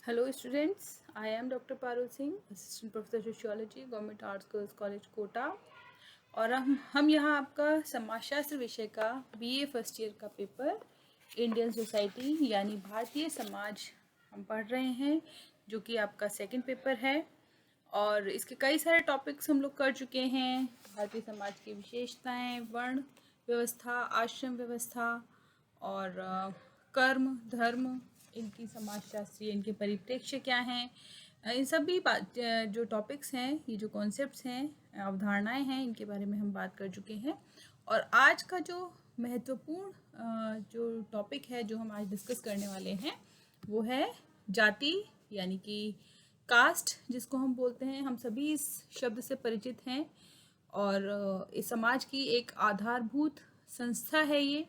Hello students, I am Dr. Parul Singh, Assistant Professor Sociology, Government Arts Girls College Kota. और हम यहाँ आपका समाजशास्त्र विषय का BA फर्स्ट ईयर का पेपर इंडियन सोसाइटी यानी भारतीय समाज हम पढ़ रहे हैं, जो कि आपका सेकंड पेपर है। और इसके कई सारे टॉपिक्स हम लोग कर चुके हैं। भारतीय समाज की विशेषताएं, वर्ण व्यवस्था, आश्रम व्यवस्था और कर्म, धर्म, इनकी समाजशास्त्रीय इनके परिप्रेक्ष्य क्या हैं, इन सभी बात जो टॉपिक्स हैं, ये जो कॉन्सेप्ट्स हैं, अवधारणाएं हैं, इनके बारे में हम बात कर चुके हैं। और आज का जो महत्वपूर्ण जो टॉपिक है जो हम आज डिस्कस करने वाले हैं वो है जाति, यानी कि कास्ट जिसको हम बोलते हैं। हम सभी इस शब्द से परिचित हैं और इस समाज की एक आधारभूत संस्था है ये।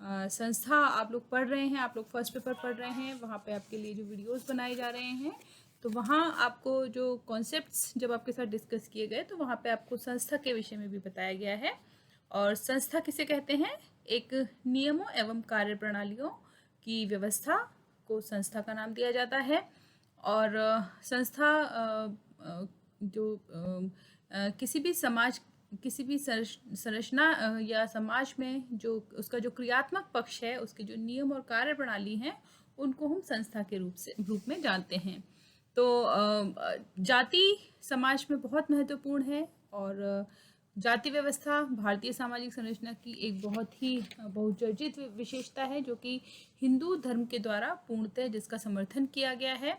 संस्था आप लोग पढ़ रहे हैं, आप लोग फर्स्ट पेपर पढ़ रहे हैं, वहाँ पे आपके लिए जो वीडियोस बनाए जा रहे हैं, तो वहाँ आपको जो कॉन्सेप्ट्स जब आपके साथ डिस्कस किए गए तो वहाँ पे आपको संस्था के विषय में भी बताया गया है। और संस्था किसे कहते हैं? एक नियमों एवं कार्य प्रणालियों की व्यवस्था को संस्था का नाम दिया जाता है। और संस्था किसी भी समाज, किसी भी संरचना या समाज में जो उसका जो क्रियात्मक पक्ष है, उसके जो नियम और कार्य प्रणाली हैं, उनको हम संस्था के रूप में जानते हैं। तो जाति समाज में बहुत महत्वपूर्ण है और जाति व्यवस्था भारतीय सामाजिक संरचना की एक बहुत ही बहुचर्चित विशेषता है, जो कि हिंदू धर्म के द्वारा पूर्णतः जिसका समर्थन किया गया है।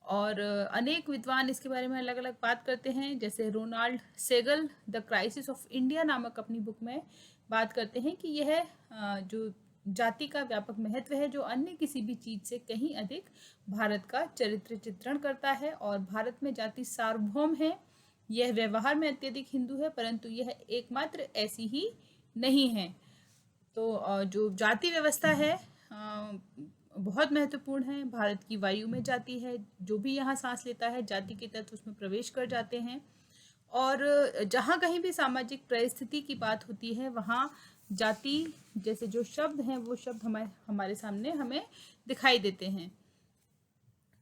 और अनेक विद्वान इसके बारे में अलग अलग बात करते हैं, जैसे Ronald Segal the crisis of India नामक अपनी बुक में बात करते हैं कि यह जो जाति का व्यापक महत्व है, जो अन्य किसी भी चीज से कहीं अधिक भारत का चरित्र चित्रण करता है। और भारत में जाति सार्वभौम है, यह व्यवहार में अत्यधिक हिंदू है, परंतु यह एकमात्र ऐसी ही नहीं है। तो जो जाति व्यवस्था है बहुत महत्वपूर्ण है। भारत की वायु में जाति है, जो भी यहाँ सांस लेता है जाति के तत्व उसमें प्रवेश कर जाते हैं। और जहाँ कहीं भी सामाजिक परिस्थिति की बात होती है, वहाँ जाति जैसे जो शब्द हैं वो शब्द हमारे सामने हमें दिखाई देते हैं।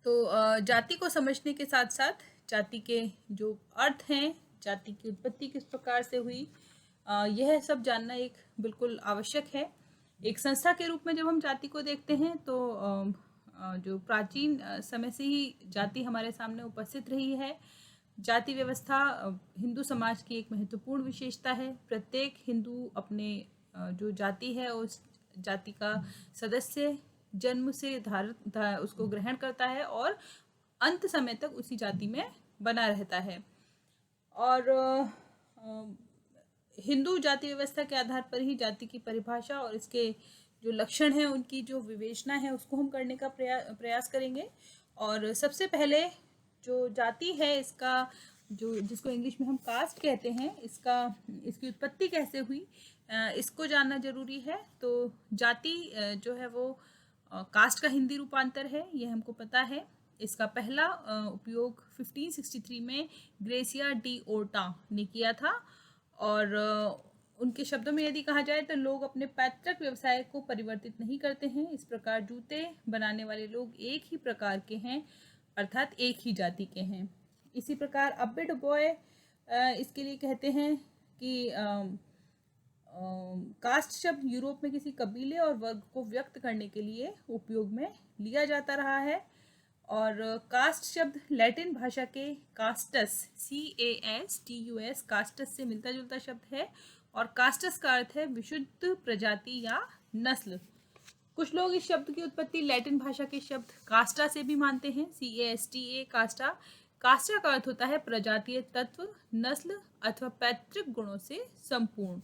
तो जाति को समझने के साथ साथ जाति के जो अर्थ हैं, जाति की उत्पत्ति किस प्रकार से हुई, यह सब जानना एक बिल्कुल आवश्यक है। एक संस्था के रूप में जब हम जाति को देखते हैं तो जो प्राचीन समय से ही जाति हमारे सामने उपस्थित रही है। जाति व्यवस्था हिंदू समाज की एक महत्वपूर्ण विशेषता है। प्रत्येक हिंदू अपने जो जाति है उस जाति का सदस्य जन्म से उसको ग्रहण करता है और अंत समय तक उसी जाति में बना रहता है। और हिंदू जाति व्यवस्था के आधार पर ही जाति की परिभाषा और इसके जो लक्षण हैं उनकी जो विवेचना है उसको हम करने का प्रयास करेंगे। और सबसे पहले जो जाति है, इसका जो जिसको इंग्लिश में हम कास्ट कहते हैं, इसकी उत्पत्ति कैसे हुई, इसको जानना जरूरी है। तो जाति जो है वो कास्ट का हिंदी रूपांतर है, ये हमको पता है। इसका पहला उपयोग 1563 में ग्रेसिया डी ओर्टा ने किया था। और उनके शब्दों में यदि कहा जाए तो लोग अपने पैतृक व्यवसाय को परिवर्तित नहीं करते हैं। इस प्रकार जूते बनाने वाले लोग एक ही प्रकार के हैं, अर्थात एक ही जाति के हैं। इसी प्रकार अब्बे डुबोए इसके लिए कहते हैं कि कास्ट शब्द यूरोप में किसी कबीले और वर्ग को व्यक्त करने के लिए उपयोग में लिया जाता रहा है। और कास्ट शब्द लैटिन भाषा के कास्टस CASTUS कास्टस से मिलता जुलता शब्द है। और कास्टस का अर्थ है विशुद्ध प्रजाति या नस्ल। कुछ लोग इस शब्द की उत्पत्ति लैटिन भाषा के शब्द कास्टा से भी मानते हैं, CASTA कास्टा। कास्टा का अर्थ होता है प्रजातीय तत्व, नस्ल अथवा पैतृक गुणों से संपूर्ण।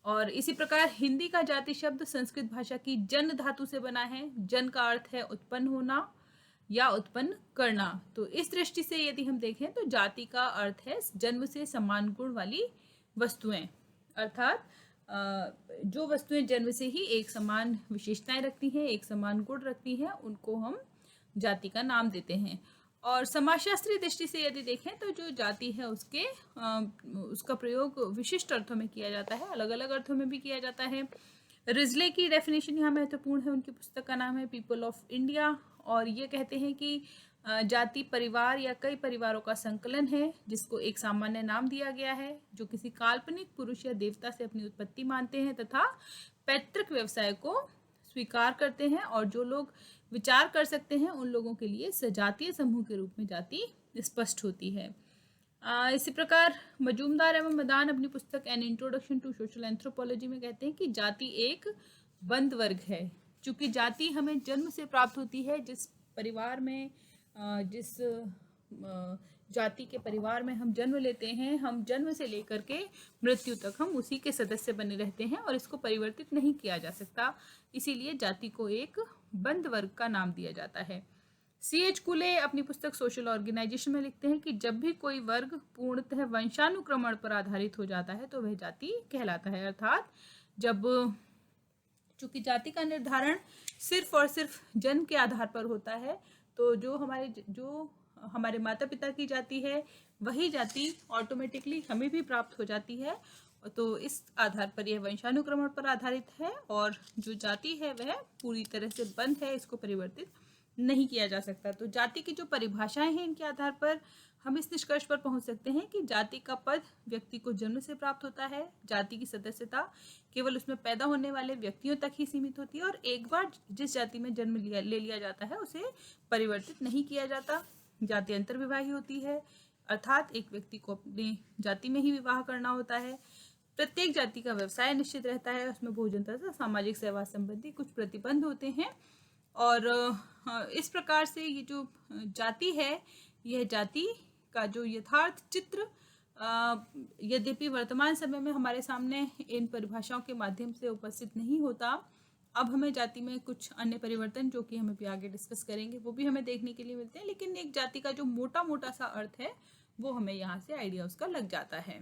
और इसी प्रकार हिंदी का जाति शब्द संस्कृत भाषा की जन धातु से बना है। जन का अर्थ है उत्पन्न होना या उत्पन्न करना। तो इस दृष्टि से यदि हम देखें तो जाति का अर्थ है जन्म से समान गुण वाली वस्तुएं, अर्थात जो वस्तुएं जन्म से ही एक समान विशेषताएं रखती हैं, एक समान गुण रखती हैं, उनको हम जाति का नाम देते हैं। और समाजशास्त्रीय दृष्टि से यदि देखें तो जो जाति है उसका प्रयोग विशिष्ट अर्थों में किया जाता है, अलग अलग अर्थों में भी किया जाता है। रिजले की डेफिनेशन यहाँ महत्वपूर्ण है। उनकी पुस्तक का नाम है पीपल ऑफ इंडिया, और ये कहते हैं कि जाति परिवार या कई परिवारों का संकलन है जिसको एक सामान्य नाम दिया गया है, जो किसी काल्पनिक पुरुष या देवता से अपनी उत्पत्ति मानते हैं तथा पैतृक व्यवसाय को स्वीकार करते हैं, और जो लोग विचार कर सकते हैं उन लोगों के लिए सजातीय समूह के रूप में जाति स्पष्ट होती है। इसी प्रकार मजूमदार एवं मदान अपनी पुस्तक an introduction to social anthropology में कहते हैं कि जाति एक बंद वर्ग है। चूंकि जाति हमें जन्म से प्राप्त होती है, जिस परिवार में जिस जाति के परिवार में हम जन्म लेते हैं, हम जन्म से लेकर के मृत्यु तक हम उसी के सदस्य बने रहते हैं और इसको परिवर्तित नहीं किया जा सकता। इसीलिए जाति को एक बंद वर्ग का नाम दिया जाता है। C.H. कुले अपनी पुस्तक सोशल ऑर्गेनाइजेशन में लिखते हैं कि जब भी कोई वर्ग पूर्णतः वंशानुक्रमण पर आधारित हो जाता है तो वह जाति कहलाता है। अर्थात जब चूंकि जाति का निर्धारण सिर्फ और सिर्फ जन्म के आधार पर होता है, तो जो हमारे माता पिता की जाति है वही जाति ऑटोमेटिकली हमें भी प्राप्त हो जाती है। तो इस आधार पर यह वंशानुक्रमण पर आधारित है, और जो जाति है वह पूरी तरह से बंद है, इसको परिवर्तित नहीं किया जा सकता। तो जाति की जो परिभाषाएं हैं, इनके आधार पर हम इस निष्कर्ष पर पहुंच सकते हैं कि जाति का पद व्यक्ति को जन्म से प्राप्त होता है। जाति की सदस्यता केवल उसमें पैदा होने वाले व्यक्तियों तक ही सीमित होती है, और एक बार जिस जाति में जन्म ले लिया जाता है उसे परिवर्तित नहीं किया जाता। जाति अंतर्विवाही होती है, अर्थात एक व्यक्ति को अपनी जाति में ही विवाह करना होता है। प्रत्येक जाति का व्यवसाय निश्चित रहता है, उसमें भोजन तथा सामाजिक सेवा संबंधी कुछ प्रतिबंध होते हैं। और इस प्रकार से ये जो जाति है, यह जाति का जो यथार्थ चित्र यद्यपि वर्तमान समय में हमारे सामने इन परिभाषाओं के माध्यम से उपस्थित नहीं होता। अब हमें जाति में कुछ अन्य परिवर्तन, जो कि हम अभी आगे डिस्कस करेंगे, वो भी हमें देखने के लिए मिलते हैं, लेकिन एक जाति का जो मोटा मोटा सा अर्थ है वो हमें यहाँ से आइडिया उसका लग जाता है।